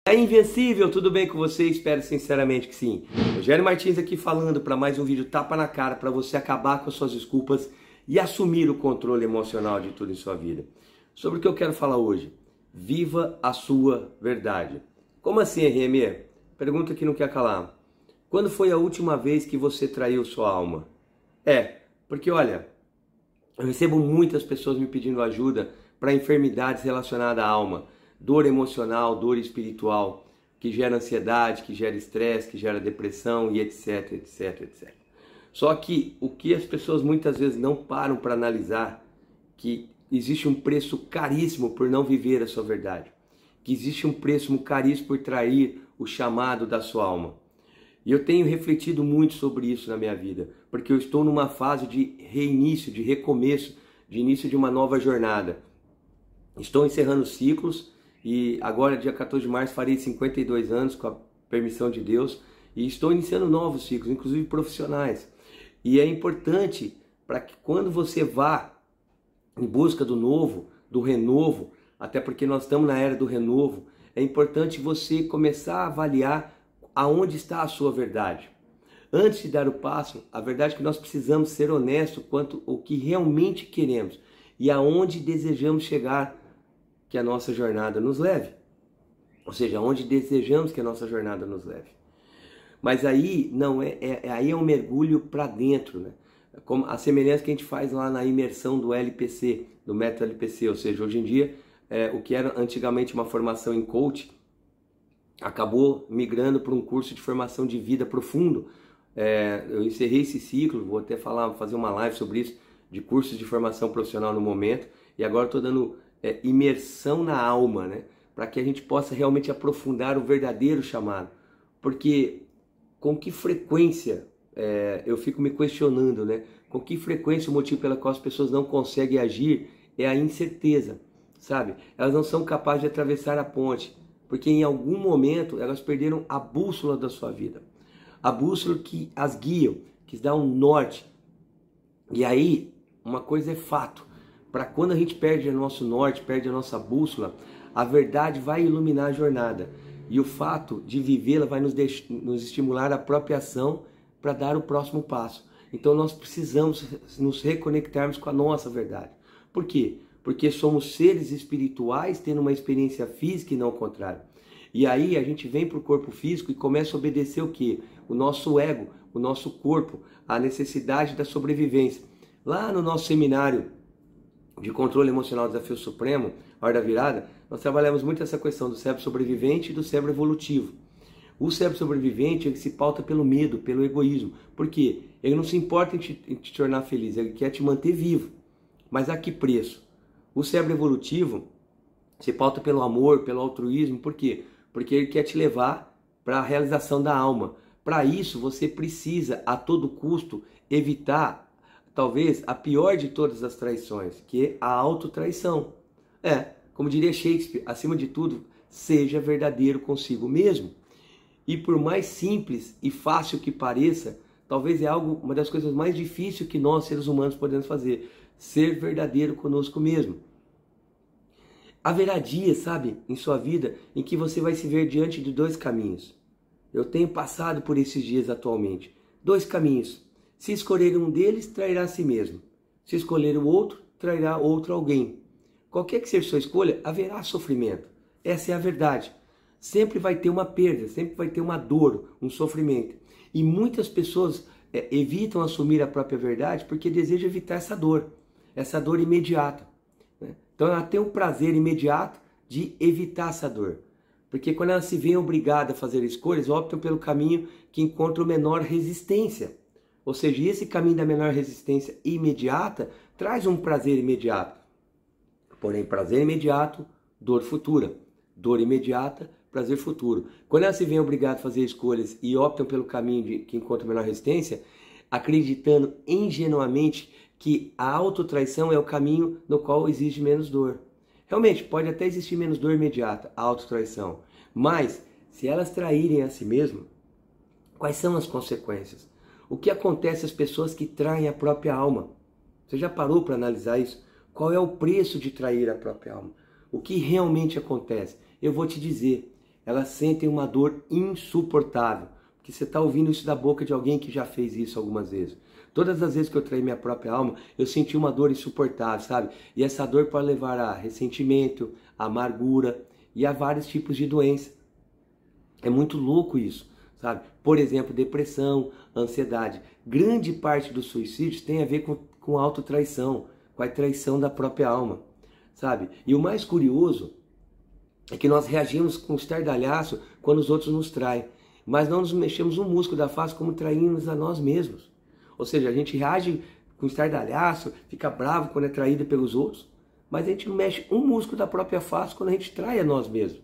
É invencível, tudo bem com você? Espero sinceramente que sim. Rogério Martins aqui falando para mais um vídeo tapa na cara para você acabar com as suas desculpas e assumir o controle emocional de tudo em sua vida. Sobre o que eu quero falar hoje. Viva a sua verdade. Como assim, RME? Pergunta que não quer calar. Quando foi a última vez que você traiu sua alma? Porque olha, eu recebo muitas pessoas me pedindo ajuda para enfermidades relacionadas à alma. Dor emocional, dor espiritual, que gera ansiedade, que gera estresse, que gera depressão e etc, etc, etc. Só que o que as pessoas muitas vezes não param para analisar, que existe um preço caríssimo por não viver a sua verdade. Que existe um preço caríssimo por trair o chamado da sua alma. E eu tenho refletido muito sobre isso na minha vida, porque eu estou numa fase de reinício, de recomeço, de início de uma nova jornada. Estou encerrando ciclos e agora, dia 14 de março, farei 52 anos com a permissão de Deus e estou iniciando novos ciclos, inclusive profissionais. E é importante para que quando você vá em busca do novo, do renovo, até porque nós estamos na era do renovo, é importante você começar a avaliar aonde está a sua verdade. Antes de dar o passo, a verdade é que nós precisamos ser honestos quanto ao que realmente queremos e aonde desejamos chegar que a nossa jornada nos leve. Ou seja, aonde desejamos que a nossa jornada nos leve. Mas aí não aí é um mergulho para dentro, né? Como a semelhança que a gente faz lá na imersão do LPC, do método LPC, ou seja, hoje em dia, o que era antigamente uma formação em coach, acabou migrando para um curso de formação de vida profundo. Eu encerrei esse ciclo, vou até fazer uma live sobre isso, de cursos de formação profissional no momento, e agora estou dando imersão na alma, né? Para que a gente possa realmente aprofundar o verdadeiro chamado. Porque com que frequência, eu fico me questionando, né? Com que frequência o motivo pelo qual as pessoas não conseguem agir é a incerteza, sabe? Elas não são capazes de atravessar a ponte, porque em algum momento elas perderam a bússola da sua vida. A bússola que as guiam, que dá um norte. E aí, uma coisa é fato. Para quando a gente perde o nosso norte, perde a nossa bússola, a verdade vai iluminar a jornada. E o fato de vivê-la vai nos estimular a própria ação para dar o próximo passo. Então nós precisamos nos reconectarmos com a nossa verdade. Por quê? Porque somos seres espirituais tendo uma experiência física e não o contrário. E aí a gente vem para o corpo físico e começa a obedecer o quê? O nosso ego, o nosso corpo, a necessidade da sobrevivência. Lá no nosso seminário de controle emocional desafio supremo, a hora da virada, nós trabalhamos muito essa questão do cérebro sobrevivente e do cérebro evolutivo. O cérebro sobrevivente, ele se pauta pelo medo, pelo egoísmo. Por quê? Ele não se importa em te tornar feliz, ele quer te manter vivo. Mas a que preço? O cérebro evolutivo se pauta pelo amor, pelo altruísmo. Por quê? Porque ele quer te levar para a realização da alma. Para isso, você precisa, a todo custo, evitar talvez a pior de todas as traições, que é a autotraição. Como diria Shakespeare, acima de tudo, seja verdadeiro consigo mesmo. E por mais simples e fácil que pareça, talvez é uma das coisas mais difíceis que nós, seres humanos, podemos fazer. Ser verdadeiro conosco mesmo. Haverá dias, sabe, em sua vida, em que você vai se ver diante de dois caminhos. Eu tenho passado por esses dias atualmente. Dois caminhos. Se escolher um deles, trairá a si mesmo. Se escolher o outro, trairá outro alguém. Qualquer que seja sua escolha, haverá sofrimento. Essa é a verdade. Sempre vai ter uma perda, sempre vai ter uma dor, um sofrimento. E muitas pessoas evitam assumir a própria verdade porque desejam evitar essa dor imediata. Né? Então ela tem o prazer imediato de evitar essa dor. Porque quando elas se veem obrigadas a fazer escolhas, optam pelo caminho que encontra menor resistência. Ou seja, esse caminho da menor resistência imediata traz um prazer imediato. Porém, prazer imediato, dor futura. Dor imediata, prazer futuro. Quando elas se veem obrigadas a fazer escolhas e optam pelo caminho que encontra menor resistência, acreditando ingenuamente que a autotraição é o caminho no qual existe menos dor. Realmente, pode até existir menos dor imediata, a autotraição. Mas, se elas traírem a si mesmas, quais são as consequências? O que acontece às pessoas que traem a própria alma? Você já parou para analisar isso? Qual é o preço de trair a própria alma? O que realmente acontece? Eu vou te dizer, elas sentem uma dor insuportável, porque você está ouvindo isso da boca de alguém que já fez isso algumas vezes. Todas as vezes que eu traí minha própria alma, eu senti uma dor insuportável, sabe? E essa dor pode levar a ressentimento, a amargura e a vários tipos de doença. É muito louco isso, sabe? Por exemplo, depressão, ansiedade. Grande parte dos suicídios tem a ver com autotraição, com a traição da própria alma, sabe? E o mais curioso é que nós reagimos com estardalhaço quando os outros nos traem, mas não nos mexemos um músculo da face como traímos a nós mesmos. Ou seja, a gente reage com estardalhaço, fica bravo quando é traído pelos outros, mas a gente não mexe um músculo da própria face quando a gente trai a nós mesmos.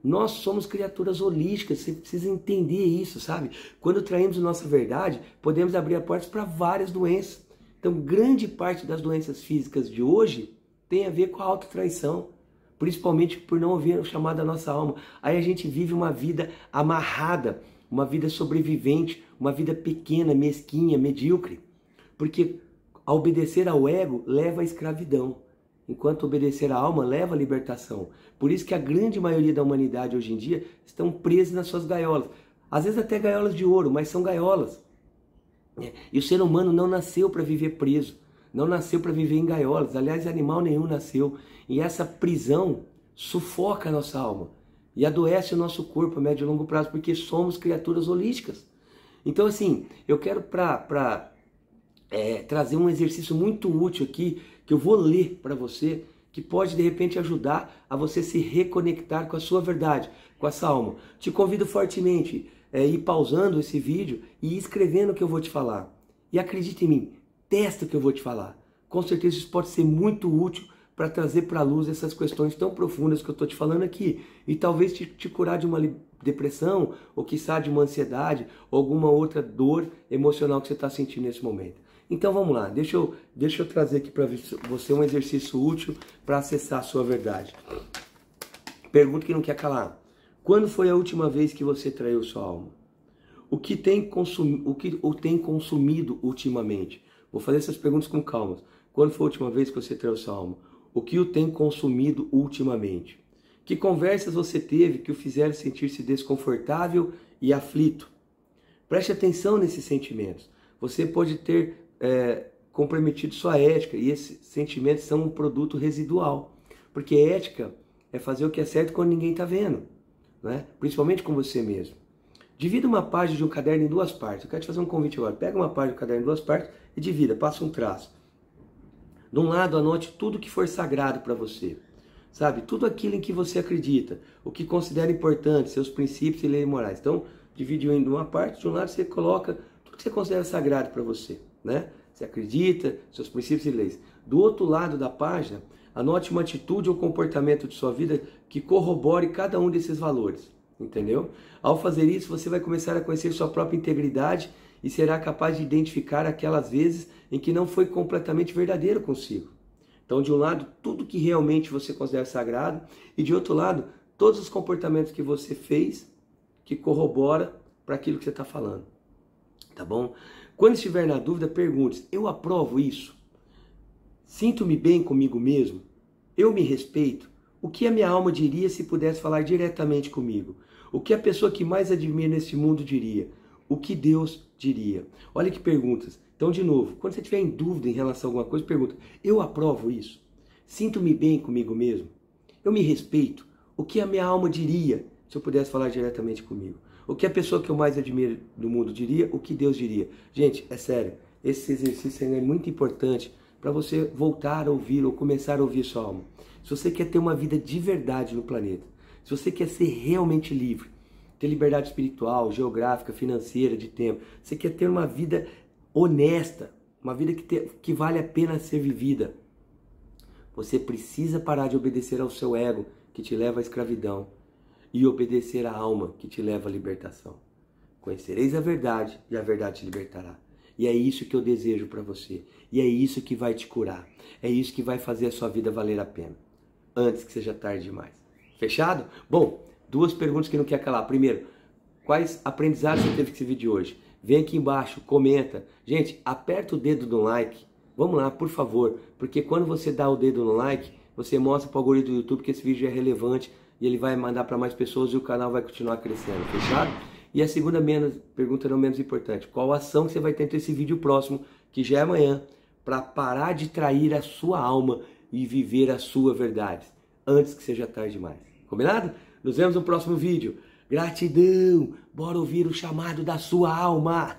Nós somos criaturas holísticas, você precisa entender isso, sabe? Quando traímos a nossa verdade, podemos abrir a porta para várias doenças. Então, grande parte das doenças físicas de hoje tem a ver com a autotraição, principalmente por não ouvir o chamado da nossa alma. Aí a gente vive uma vida amarrada, uma vida sobrevivente, uma vida pequena, mesquinha, medíocre. Porque a obedecer ao ego leva à escravidão, enquanto obedecer à alma leva à libertação. Por isso que a grande maioria da humanidade hoje em dia estão presas nas suas gaiolas. Às vezes até gaiolas de ouro, mas são gaiolas. E o ser humano não nasceu para viver preso, não nasceu para viver em gaiolas. Aliás, animal nenhum nasceu. E essa prisão sufoca a nossa alma e adoece o nosso corpo a médio e longo prazo, porque somos criaturas holísticas. Então, assim, eu quero trazer um exercício muito útil aqui, que eu vou ler para você, que pode de repente ajudar a você se reconectar com a sua verdade, com essa alma. Te convido fortemente a ir pausando esse vídeo e ir escrevendo o que eu vou te falar. E acredite em mim, testa o que eu vou te falar. Com certeza isso pode ser muito útil para trazer para a luz essas questões tão profundas que eu estou te falando aqui. E talvez te curar de uma depressão, ou quiçá de uma ansiedade, ou alguma outra dor emocional que você está sentindo nesse momento. Então vamos lá, deixa eu trazer aqui para você um exercício útil para acessar a sua verdade. Pergunta que não quer calar. Quando foi a última vez que você traiu sua alma? O que tem consumido ultimamente? Vou fazer essas perguntas com calma. Quando foi a última vez que você traiu sua alma? O que o tem consumido ultimamente? Que conversas você teve que o fizeram sentir-se desconfortável e aflito? Preste atenção nesses sentimentos. Você pode ter comprometido sua ética, e esses sentimentos são um produto residual. Porque ética é fazer o que é certo quando ninguém está vendo, né? Principalmente com você mesmo. Divida uma página de um caderno em duas partes. Eu quero te fazer um convite agora. Pega uma página do caderno em duas partes e divida, passa um traço. De um lado, anote tudo que for sagrado para você. Sabe? Tudo aquilo em que você acredita, o que considera importante, seus princípios e leis morais. Então, dividiu em uma parte, de um lado você coloca tudo que você considera sagrado para você, né? Você acredita, seus princípios e leis. Do outro lado da página, anote uma atitude ou comportamento de sua vida que corrobore cada um desses valores, entendeu? Ao fazer isso, você vai começar a conhecer sua própria integridade e será capaz de identificar aquelas vezes em que não foi completamente verdadeiro consigo. Então, de um lado, tudo que realmente você considera sagrado, e de outro lado, todos os comportamentos que você fez que corrobora para aquilo que você está falando. Tá bom? Quando estiver na dúvida, pergunte: eu aprovo isso? Sinto-me bem comigo mesmo? Eu me respeito? O que a minha alma diria se pudesse falar diretamente comigo? O que a pessoa que mais admiro nesse mundo diria? O que Deus diria? Olha que perguntas. Então, de novo, quando você estiver em dúvida em relação a alguma coisa, pergunta: eu aprovo isso? Sinto-me bem comigo mesmo? Eu me respeito? O que a minha alma diria se eu pudesse falar diretamente comigo? O que a pessoa que eu mais admiro do mundo diria? O que Deus diria? Gente, é sério, esse exercício ainda é muito importante para você voltar a ouvir ou começar a ouvir sua alma. Se você quer ter uma vida de verdade no planeta, se você quer ser realmente livre, ter liberdade espiritual, geográfica, financeira, de tempo, você quer ter uma vida honesta, uma vida que vale a pena ser vivida, você precisa parar de obedecer ao seu ego, que te leva à escravidão, e obedecer à alma, que te leva à libertação. Conhecereis a verdade, e a verdade te libertará. E é isso que eu desejo para você. E é isso que vai te curar. É isso que vai fazer a sua vida valer a pena. Antes que seja tarde demais. Fechado? Bom, duas perguntas que não quer calar. Primeiro, quais aprendizados você teve com esse vídeo de hoje? Vem aqui embaixo, comenta. Gente, aperta o dedo no like. Vamos lá, por favor. Porque quando você dá o dedo no like, você mostra para o algoritmo do YouTube que esse vídeo é relevante e ele vai mandar para mais pessoas e o canal vai continuar crescendo, fechado? E a segunda pergunta não menos importante, qual ação que você vai ter entre esse vídeo próximo, que já é amanhã, para parar de trair a sua alma e viver a sua verdade, antes que seja tarde demais. Combinado? Nos vemos no próximo vídeo. Gratidão! Bora ouvir o chamado da sua alma!